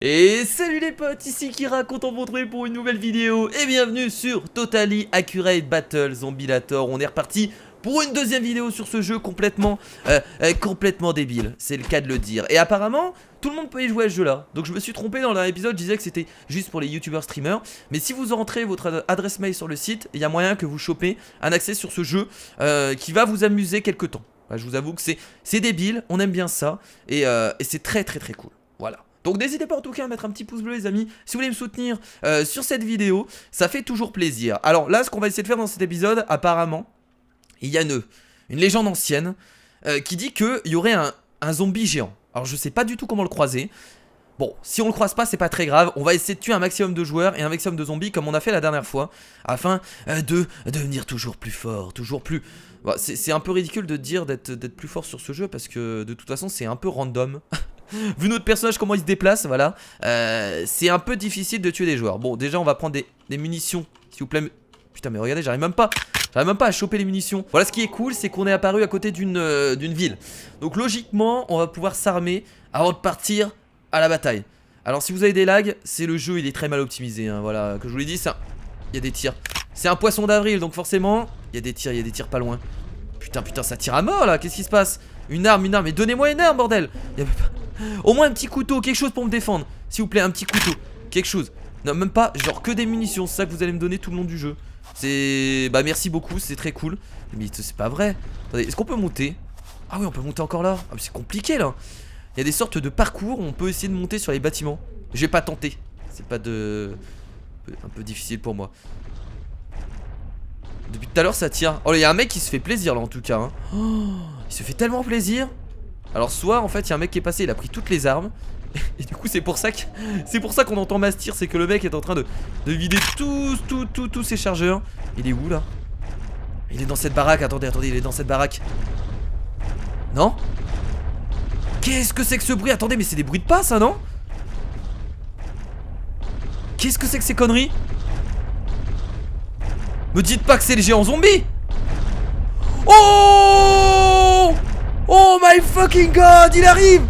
Et salut les potes, ici Kira, content de vous retrouver pour une nouvelle vidéo. Et bienvenue sur Totally Accurate Battle Zombielator. On est reparti pour une deuxième vidéo sur ce jeu complètement débile, c'est le cas de le dire. Et apparemment, tout le monde peut y jouer à ce jeu là. Donc je me suis trompé dans l'épisode, je disais que c'était juste pour les youtubeurs streamers. Mais si vous rentrez votre adresse mail sur le site, il y a moyen que vous chopez un accès sur ce jeu qui va vous amuser quelques temps. Je vous avoue que c'est débile, on aime bien ça. Et c'est très cool, voilà. Donc n'hésitez pas en tout cas à mettre un petit pouce bleu les amis, si vous voulez me soutenir sur cette vidéo, ça fait toujours plaisir. Alors là ce qu'on va essayer de faire dans cet épisode, apparemment, il y a une légende ancienne qui dit qu'il y aurait un zombie géant. Alors je sais pas du tout comment le croiser. Bon, si on le croise pas, c'est pas très grave. On va essayer de tuer un maximum de joueurs et un maximum de zombies comme on a fait la dernière fois, afin de devenir toujours plus fort, toujours plus... Bon, c'est un peu ridicule de dire d'être plus fort sur ce jeu parce que de toute façon c'est un peu random. Vu notre personnage comment il se déplace, voilà, c'est un peu difficile de tuer des joueurs. Bon, déjà on va prendre des munitions, s'il vous plaît. Putain mais regardez, j'arrive même pas à choper les munitions. Voilà, ce qui est cool, c'est qu'on est apparu à côté d'une ville. Donc logiquement, on va pouvoir s'armer avant de partir à la bataille. Alors si vous avez des lags, c'est le jeu, il est très mal optimisé, hein, voilà, que je vous l'ai dit, il y a des tirs. C'est un poisson d'avril, donc forcément, il y a des tirs pas loin. Putain, ça tire à mort là, qu'est-ce qui se passe? Une arme, mais donnez-moi une arme, bordel. Au moins un petit couteau, quelque chose pour me défendre. S'il vous plaît, un petit couteau, quelque chose. Non, même pas, genre que des munitions, c'est ça que vous allez me donner tout le long du jeu. C'est... Bah merci beaucoup, c'est très cool. Mais c'est pas vrai. Attendez, est-ce qu'on peut monter? Ah oui, on peut monter encore là. Ah mais c'est compliqué là. Il y a des sortes de parcours où on peut essayer de monter sur les bâtiments. Je vais pas tenter. C'est pas de... Un peu difficile pour moi. Depuis tout à l'heure ça tire. Oh, il y a un mec qui se fait plaisir là en tout cas, hein. Oh, il se fait tellement plaisir. Alors soit en fait il y a un mec qui est passé, il a pris toutes les armes. Et du coup c'est pour ça qu'on entend mass tir. C'est que le mec est en train de vider tous ses chargeurs. Il est où là? Il est dans cette baraque, attendez, il est dans cette baraque. Non? Qu'est-ce que c'est que ce bruit? Attendez, mais c'est des bruits de pas ça, non? Qu'est-ce que c'est que ces conneries? Me dites pas que c'est les géants zombies! Oh! Oh my fucking god! Il arrive!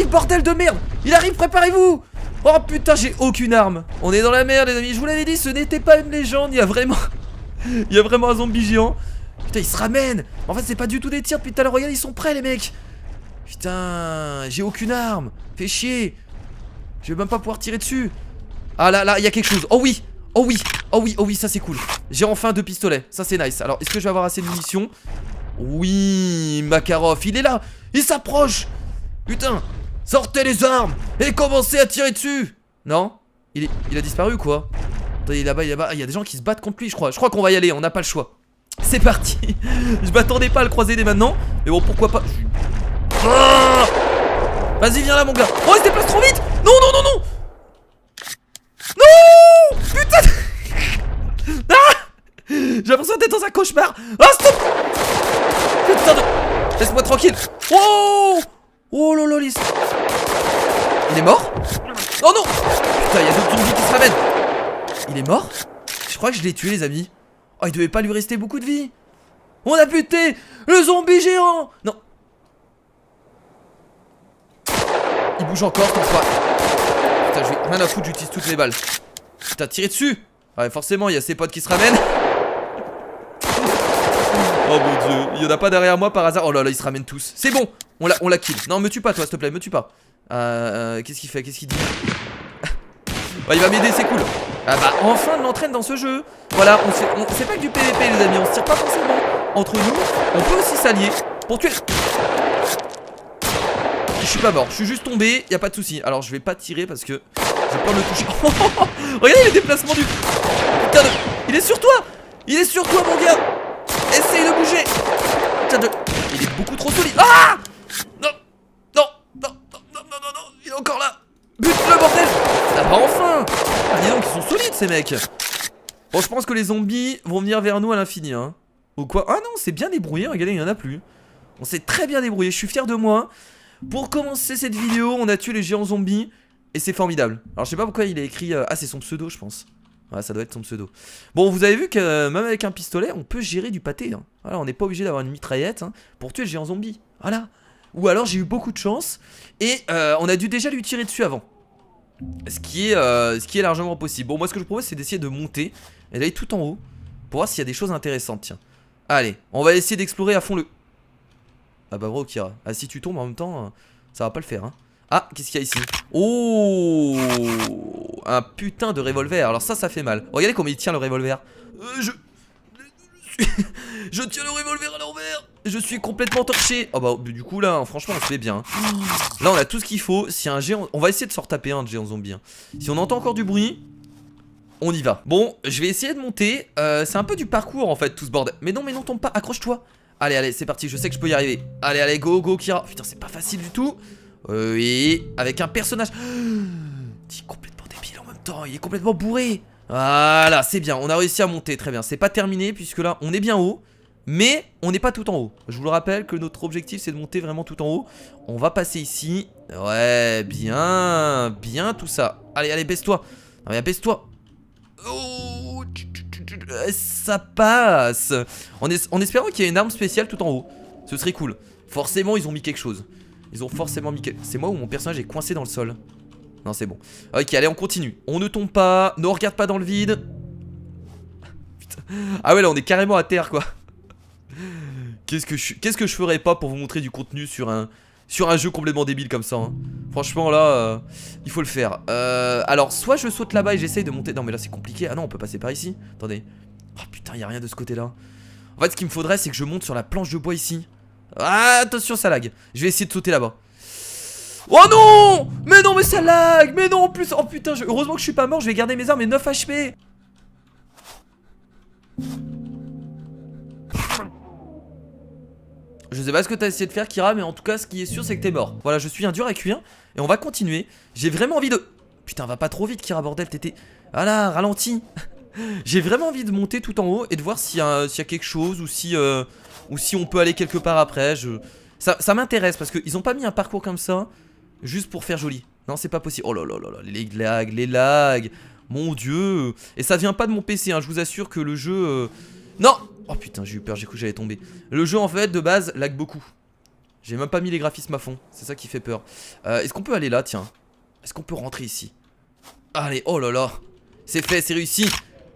Bordel de merde! Il arrive, préparez-vous! Oh putain, j'ai aucune arme! On est dans la merde, les amis, je vous l'avais dit, ce n'était pas une légende, il y a vraiment un zombie géant. Putain, il se ramène! En fait, c'est pas du tout des tirs depuis tout à l'heure, regardez, ils sont prêts, les mecs! Putain, j'ai aucune arme! Fais chier! Je vais même pas pouvoir tirer dessus! Ah là, il y a quelque chose! Oh oui! Oh oui, ça c'est cool. J'ai enfin 2 pistolets, ça c'est nice. Alors, est-ce que je vais avoir assez de munitions? Oui, Makarov, il est là. Il s'approche. Putain, sortez les armes et commencez à tirer dessus. Non? Il a disparu ou quoi? Attendez, là-bas, il y a des gens qui se battent contre lui, je crois. Je crois qu'on va y aller, on n'a pas le choix. C'est parti. Je m'attendais pas à le croiser dès maintenant. Mais bon, pourquoi pas. Ah, vas-y, viens là, mon gars. Oh, il se déplace trop vite. Non. Non! Putain! Ah! J'ai l'impression d'être dans un cauchemar. Ah, stop! Putain de... Laisse-moi tranquille. Oh! Oh lololis. Il est mort? Oh non! Putain, il y a d'autres zombies qui se ramènent. Il est mort? Je crois que je l'ai tué, les amis. Oh, il devait pas lui rester beaucoup de vie. On a buté le zombie géant. Non. Il bouge encore, ton fois. Putain, je vais rien à foutre, j'utilise toutes les balles. Putain, tiré dessus. Ouais, forcément, il y a ses potes qui se ramènent. Oh mon dieu, il y en a pas derrière moi par hasard. Oh là là, ils se ramènent tous. C'est bon, on la kill. Non, me tue pas, toi, s'il te plaît, me tue pas. Qu'est-ce qu'il fait? Qu'est-ce qu'il dit? Ouais, il va m'aider, c'est cool. Ah bah, enfin, on l'entraîne dans ce jeu. Voilà, c'est pas que du PVP, les amis. On se tire pas forcément entre nous. On peut aussi s'allier pour tuer. Je suis pas mort, je suis juste tombé, y a pas de souci. Alors je vais pas tirer parce que j'ai peur de le toucher. Regardez les déplacements du... Putain de... Il est sur toi! Il est sur toi, mon gars! Essaye de bouger! Putain de... Il est beaucoup trop solide. Ah! Non! Il est encore là! Bute-le, bordel! Ah bah enfin! Ah dis donc, ils sont solides ces mecs! Bon, je pense que les zombies vont venir vers nous à l'infini, hein. Ou quoi? Ah non, c'est bien débrouillé, regardez, il y en a plus. On s'est très bien débrouillé, je suis fier de moi. Pour commencer cette vidéo, on a tué les géants zombies. Et c'est formidable. Alors je sais pas pourquoi il a écrit... Ah, c'est son pseudo, je pense. Ouais, ça doit être son pseudo. Bon, vous avez vu que même avec un pistolet, on peut gérer du pâté, hein. Voilà, on n'est pas obligé d'avoir une mitraillette, hein, pour tuer le géant zombie. Voilà. Ou alors j'ai eu beaucoup de chance. Et on a dû déjà lui tirer dessus avant. Ce qui est largement possible. Bon, moi ce que je propose c'est d'essayer de monter et d'aller tout en haut pour voir s'il y a des choses intéressantes. Tiens. Allez, on va essayer d'explorer à fond le... Ah bah bro Kira. Ah si tu tombes en même temps, ça va pas le faire hein. Ah, qu'est-ce qu'il y a ici? Oh, un putain de revolver. Alors ça fait mal. Regardez comment il tient le revolver. Je tiens le revolver à l'envers. Je suis complètement torché. Oh bah du coup là franchement on se fait bien. Là on a tout ce qu'il faut. Si un géant... On va essayer de s'en retaper un de géant zombie hein. Si on entend encore du bruit, on y va. Bon je vais essayer de monter. C'est un peu du parcours en fait tout ce bordel. Mais non tombe pas, accroche-toi. Allez allez c'est parti, je sais que je peux y arriver. Allez allez go go Kira. Putain c'est pas facile du tout. Oui, avec un personnage qui est complètement débile en même temps. Il est complètement bourré. Voilà, c'est bien, on a réussi à monter, très bien. C'est pas terminé puisque là, on est bien haut. Mais on n'est pas tout en haut. Je vous le rappelle que notre objectif, c'est de monter vraiment tout en haut. On va passer ici. Ouais, bien, bien tout ça. Allez, allez, baisse-toi. Non mais baisse-toi. Oh, ça passe. En espérant qu'il y ait une arme spéciale tout en haut. Ce serait cool. Forcément, ils ont mis quelque chose. Ils ont forcément mis quelque... C'est moi ou mon personnage est coincé dans le sol? Non c'est bon. Ok allez on continue. On ne tombe pas. Ne regarde pas dans le vide. Putain. Ah ouais là on est carrément à terre quoi. Qu'est-ce que je ferais pas pour vous montrer du contenu sur un jeu complètement débile comme ça hein. Franchement là il faut le faire. Alors soit je saute là-bas et j'essaye de monter. Non mais là c'est compliqué. Ah non on peut passer par ici. Attendez. Oh putain y a rien de ce côté là. En fait ce qu'il me faudrait c'est que je monte sur la planche de bois ici. Ah attention ça lag. Je vais essayer de sauter là-bas. Oh non! Mais non mais ça lag! Mais non en plus! Oh putain, heureusement que je suis pas mort, je vais garder mes armes et 9 HP! Je sais pas ce que t'as essayé de faire Kira, mais en tout cas ce qui est sûr c'est que t'es mort. Voilà, je suis un dur à cuire et on va continuer. J'ai vraiment envie de... Putain, va pas trop vite Kira, bordel, t'étais... Voilà, ralenti. J'ai vraiment envie de monter tout en haut et de voir s'il y a quelque chose ou si on peut aller quelque part après. Ça m'intéresse parce qu'ils ont pas mis un parcours comme ça juste pour faire joli. Non c'est pas possible. Oh là là là là, les lags. Mon dieu. Et ça vient pas de mon PC hein, je vous assure que le jeu Non. Oh putain j'ai eu peur, j'ai cru que j'allais tomber. Le jeu en fait de base lag beaucoup. J'ai même pas mis les graphismes à fond. C'est ça qui fait peur. Est-ce qu'on peut aller là tiens? Est-ce qu'on peut rentrer ici? Allez oh là là. C'est fait, c'est réussi.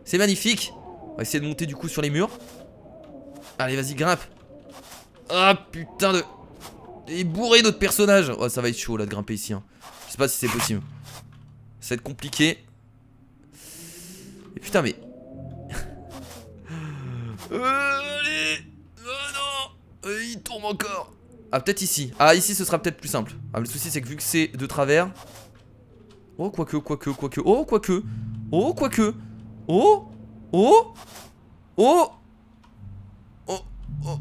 C'est magnifique. On va essayer de monter du coup sur les murs. Allez vas-y grimpe. Ah putain de... Il est bourré notre personnage. Oh ça va être chaud là de grimper ici hein. Je sais pas si c'est possible. Ça va être compliqué. Et putain mais... allez. Oh non. Il tombe encore. Ah peut-être ici. Ah ici ce sera peut-être plus simple. Ah le souci c'est que vu que c'est de travers... Oh quoique. Oh quoique. Oh quoique. Oh. Oh. Oh. Oh. Oh.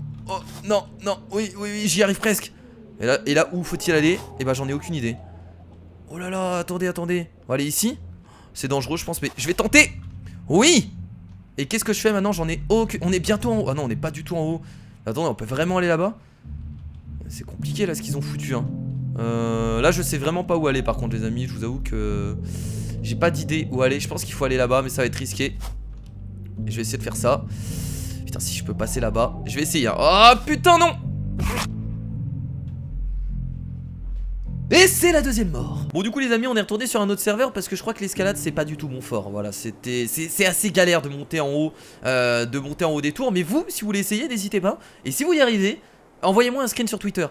Non. Oui j'y arrive presque. Et là où faut-il aller? Eh ben j'en ai aucune idée. Oh là là, attendez. On va aller ici. C'est dangereux je pense mais je vais tenter. Oui. Et qu'est-ce que je fais maintenant? J'en ai aucune... On est bientôt en haut. Ah non on n'est pas du tout en haut. Attendez on peut vraiment aller là-bas? C'est compliqué là ce qu'ils ont foutu hein. Là je sais vraiment pas où aller par contre les amis. Je vous avoue que j'ai pas d'idée où aller. Je pense qu'il faut aller là-bas mais ça va être risqué. Et je vais essayer de faire ça. Putain si je peux passer là-bas. Je vais essayer hein. Oh putain non. Et c'est la deuxième mort. Bon du coup les amis on est retourné sur un autre serveur parce que je crois que l'escalade c'est pas du tout mon fort. Voilà c'est assez galère de monter en haut des tours. Mais vous si vous voulez essayer n'hésitez pas. Et si vous y arrivez envoyez-moi un screen sur Twitter.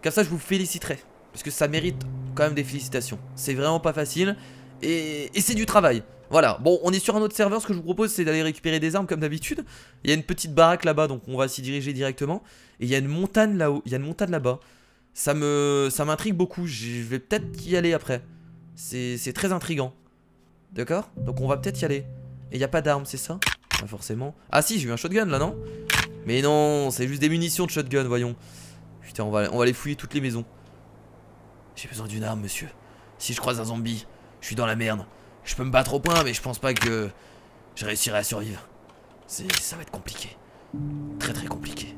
Comme ça je vous féliciterai. Parce que ça mérite quand même des félicitations. C'est vraiment pas facile. Et c'est du travail. Voilà, bon on est sur un autre serveur. Ce que je vous propose c'est d'aller récupérer des armes comme d'habitude. Il y a une petite baraque là-bas donc on va s'y diriger directement. Et il y a une montagne là-haut, il y a une montagne là-bas. Ça m'intrigue beaucoup, je vais peut-être y aller après. C'est très intriguant. D'accord? Donc on va peut-être y aller. Et il n'y a pas d'armes, c'est ça? Pas forcément. Ah si, j'ai eu un shotgun là, non? Mais non, c'est juste des munitions de shotgun, voyons. Putain, on va aller fouiller toutes les maisons. J'ai besoin d'une arme, monsieur. Si je croise un zombie, je suis dans la merde. Je peux me battre au point, mais je pense pas que je réussirai à survivre. Ça va être compliqué. Très très compliqué.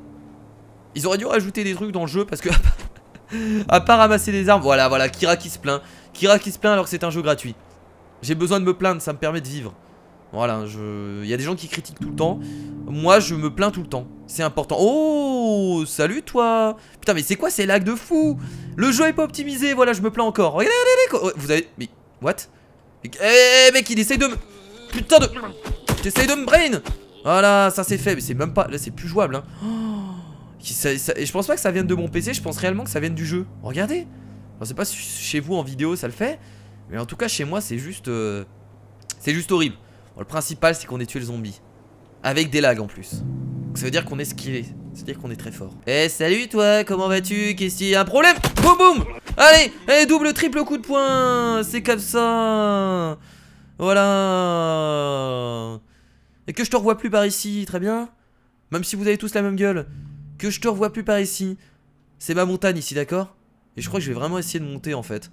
Ils auraient dû rajouter des trucs dans le jeu parce que... à part ramasser des armes, voilà, Kira qui se plaint. Kira qui se plaint alors que c'est un jeu gratuit. J'ai besoin de me plaindre, ça me permet de vivre. Voilà, il y a des gens qui critiquent tout le temps. Moi, je me plains tout le temps. C'est important. Oh, salut toi. Putain, mais c'est quoi ces lags de fou? Le jeu est pas optimisé, voilà, je me plains encore. Regardez, vous avez... Mais, what? Eh mec, il essaye de me... Putain de... T'essayes de me brain. Voilà, ça c'est fait. Mais c'est même pas... Là c'est plus jouable hein. Et je pense pas que ça vienne de mon PC. Je pense réellement que ça vienne du jeu. Regardez. Je sais pas si chez vous en vidéo ça le fait. Mais en tout cas chez moi c'est juste... C'est juste horrible. Bon, le principal c'est qu'on ait tué le zombie. Avec des lags en plus. Donc, ça veut dire qu'on est skillé. Ça veut dire qu'on est très fort. Eh salut toi, comment vas-tu? Qu'est-ce qu'il y a un problème? Boum boum. Allez, allez, double triple coup de poing. C'est comme ça. Voilà. Et que je te revois plus par ici, très bien. Même si vous avez tous la même gueule. Que je te revois plus par ici. C'est ma montagne ici, d'accord? Et je crois que je vais vraiment essayer de monter en fait.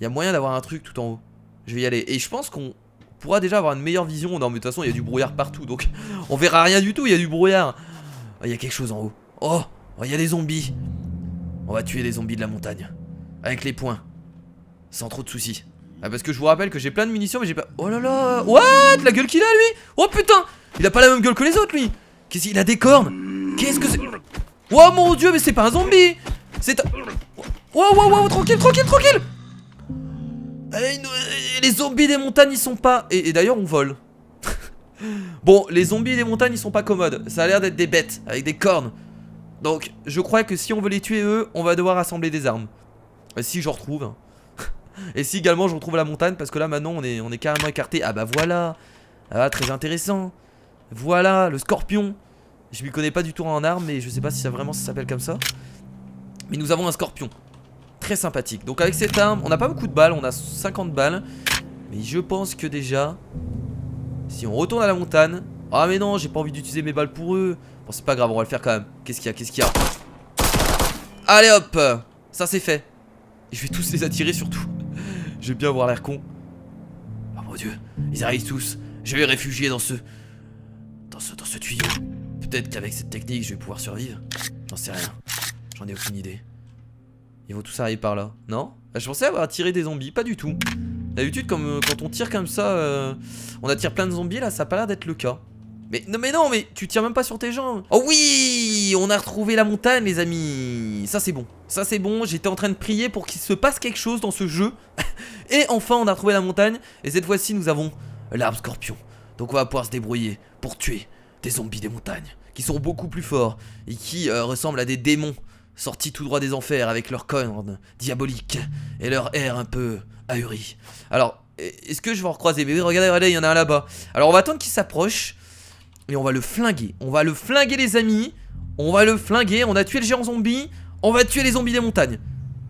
Il y a moyen d'avoir un truc tout en haut. Je vais y aller. Et je pense qu'on pourra déjà avoir une meilleure vision. Non mais de toute façon il y a du brouillard partout. Donc on verra rien du tout, il y a du brouillard. Oh, il y a quelque chose en haut. Oh, il y a des zombies. On va tuer les zombies de la montagne. Avec les poings. Sans trop de soucis. Ah parce que je vous rappelle que j'ai plein de munitions mais j'ai pas... Oh là là. What? La gueule qu'il a lui. Oh putain. Il a pas la même gueule que les autres lui. Qu'est-ce qu'il a des cornes? Qu'est-ce que c'est? Oh mon dieu mais c'est pas un zombie. C'est un... Wow, tranquille. Les zombies des montagnes ils sont pas... Et d'ailleurs on vole. Bon les zombies des montagnes ils sont pas commodes. Ça a l'air d'être des bêtes avec des cornes. Donc je crois que si on veut les tuer eux, on va devoir assembler des armes. Si j'en retrouve. Et si également je retrouve la montagne. Parce que là maintenant on est carrément écarté. Ah bah voilà. Ah très intéressant. Voilà le scorpion. Je m'y connais pas du tout en armes. Mais je sais pas si ça vraiment ça s'appelle comme ça. Mais nous avons un scorpion. Très sympathique. Donc avec cette arme on n'a pas beaucoup de balles. On a 50 balles. Mais je pense que déjà si on retourne à la montagne... Ah mais non j'ai pas envie d'utiliser mes balles pour eux. Bon c'est pas grave on va le faire quand même. Qu'est-ce qu'il y a? Allez hop. Ça c'est fait. Et je vais tous les attirer surtout. Je vais bien avoir l'air con. Oh mon dieu. Ils arrivent tous. Je vais les réfugier dans ce tuyau. Peut-être qu'avec cette technique je vais pouvoir survivre. J'en sais rien. J'en ai aucune idée. Ils vont tous arriver par là. Non? Je pensais avoir attiré des zombies. Pas du tout. D'habitude comme quand on tire comme ça on attire plein de zombies. Là ça a pas l'air d'être le cas. Mais non, tu tires même pas sur tes jambes. Oh oui, on a retrouvé la montagne les amis. Ça c'est bon. Ça c'est bon, j'étais en train de prier pour qu'il se passe quelque chose dans ce jeu. Et enfin on a retrouvé la montagne. Et cette fois-ci nous avons l'arme scorpion. Donc on va pouvoir se débrouiller pour tuer des zombies des montagnes. Qui sont beaucoup plus forts. Et qui ressemblent à des démons sortis tout droit des enfers. Avec leurs cornes diaboliques. Et leur air un peu ahuri. Alors, est-ce que je vais en recroiser? Mais oui, regardez, il y en a un là-bas. Alors on va attendre qu'il s'approche. Et on va le flinguer. On va le flinguer les amis. On va le flinguer. On a tué le géant zombie. On va tuer les zombies des montagnes.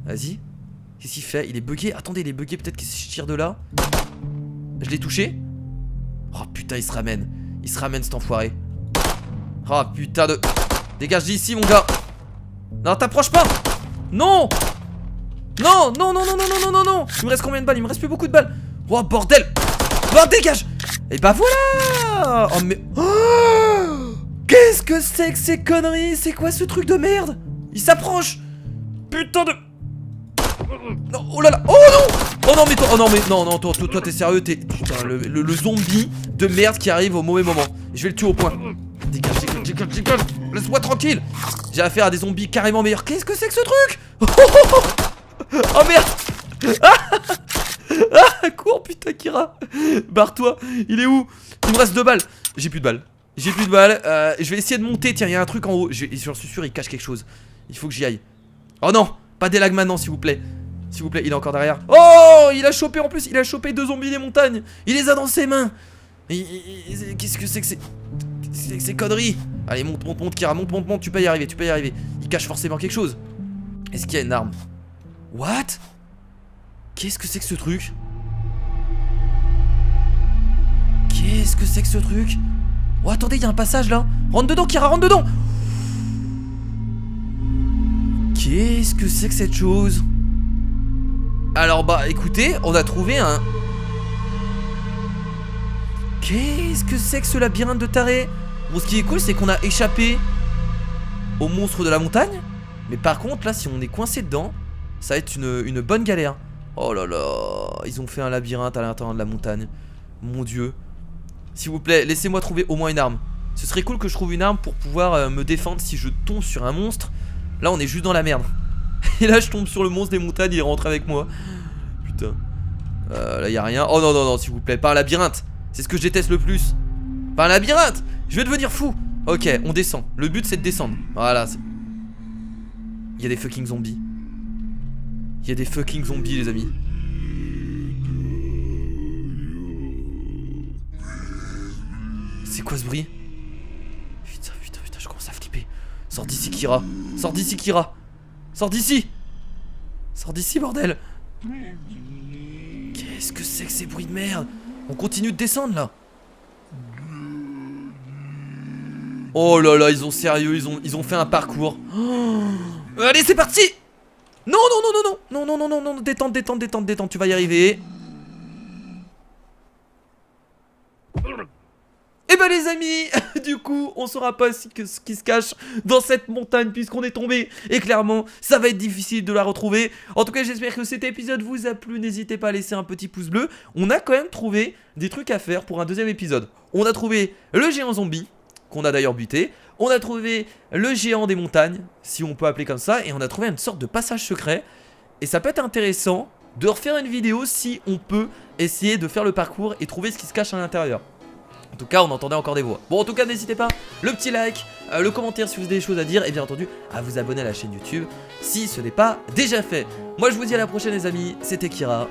Vas-y. Qu'est-ce qu'il fait? Il est bugué. Attendez, il est bugué. Peut-être qu'il se tire de là. Je l'ai touché. Oh putain, il se ramène. Il se ramène cet enfoiré. Oh putain de... Dégage d'ici mon gars. Non, t'approches pas. Non. Non. Il me reste combien de balles? Il me reste plus beaucoup de balles. Oh bordel. Oh dégage. Et bah voilà. Oh mais... Oh, qu'est-ce que c'est que ces conneries? C'est quoi ce truc de merde? Il s'approche. Putain de... Non, oh là là. Oh non. Oh non mais toi, non, toi t'es sérieux? T'es... Putain, le zombie de merde qui arrive au mauvais moment. Je vais le tuer au point. Dégage. Laisse-moi tranquille. J'ai affaire à des zombies carrément meilleurs. Qu'est-ce que c'est que ce truc? Oh merde. Ah, cours putain Kira. Barre-toi. Il est où? Il me reste 2 balles. J'ai plus de balles. Je vais essayer de monter. Tiens, il y a un truc en haut. J'en suis sûr, il cache quelque chose. Il faut que j'y aille. Oh non, pas des lags maintenant s'il vous plaît. S'il vous plaît, il est encore derrière. Oh, il a chopé en plus. Il a chopé 2 zombies des montagnes. Il les a dans ses mains. Qu'est-ce que c'est que ces conneries? Allez, monte Kira, monte. Tu peux y arriver. Il cache forcément quelque chose. Est-ce qu'il y a une arme? What? Qu'est-ce que c'est que ce truc? Oh attendez, il y a un passage là. Rentre dedans Kira, rentre dedans. Qu'est-ce que c'est que cette chose? Alors bah écoutez, on a trouvé un... Qu'est-ce que c'est que ce labyrinthe de taré? Bon ce qui est cool c'est qu'on a échappé au monstre de la montagne. Mais par contre là si on est coincé dedans, ça va être une bonne galère. Oh là là, ils ont fait un labyrinthe à l'intérieur de la montagne. Mon dieu. S'il vous plaît, laissez-moi trouver au moins une arme. Ce serait cool que je trouve une arme pour pouvoir me défendre si je tombe sur un monstre. Là on est juste dans la merde. Et là je tombe sur le monstre des montagnes, il rentre avec moi. Putain. Là, y a rien. Oh non, non, non, s'il vous plaît, pas un labyrinthe. C'est ce que je déteste le plus. Pas un labyrinthe. Je vais devenir fou. Ok, on descend. Le but, c'est de descendre. Voilà. Il y a des fucking zombies. Il y a des fucking zombies, les amis. C'est quoi ce bruit? Putain, putain, putain, je commence à flipper. Sors d'ici, Kira. Sors d'ici, Kira. Sors d'ici. Sors d'ici, bordel. Qu'est-ce que c'est que ces bruits de merde? On continue de descendre, là. Oh là là, ils ont sérieux, ils ont fait un parcours. Oh. Allez, c'est parti. Non, non, non, non, non, non, non, non, non, non, détente, détente, détente, détente, tu vas y arriver. Et bah les amis, du coup, on saura pas ce qui se cache dans cette montagne puisqu'on est tombé. Et clairement, ça va être difficile de la retrouver. En tout cas, j'espère que cet épisode vous a plu. N'hésitez pas à laisser un petit pouce bleu. On a quand même trouvé des trucs à faire pour un deuxième épisode. On a trouvé le géant zombie, qu'on a d'ailleurs buté. On a trouvé le géant des montagnes, si on peut appeler comme ça. Et on a trouvé une sorte de passage secret. Et ça peut être intéressant de refaire une vidéo si on peut essayer de faire le parcours et trouver ce qui se cache à l'intérieur. En tout cas, on entendait encore des voix. Bon, en tout cas, n'hésitez pas, le petit like, le commentaire si vous avez des choses à dire. Et bien entendu, à vous abonner à la chaîne YouTube si ce n'est pas déjà fait. Moi, je vous dis à la prochaine, les amis. C'était Kira.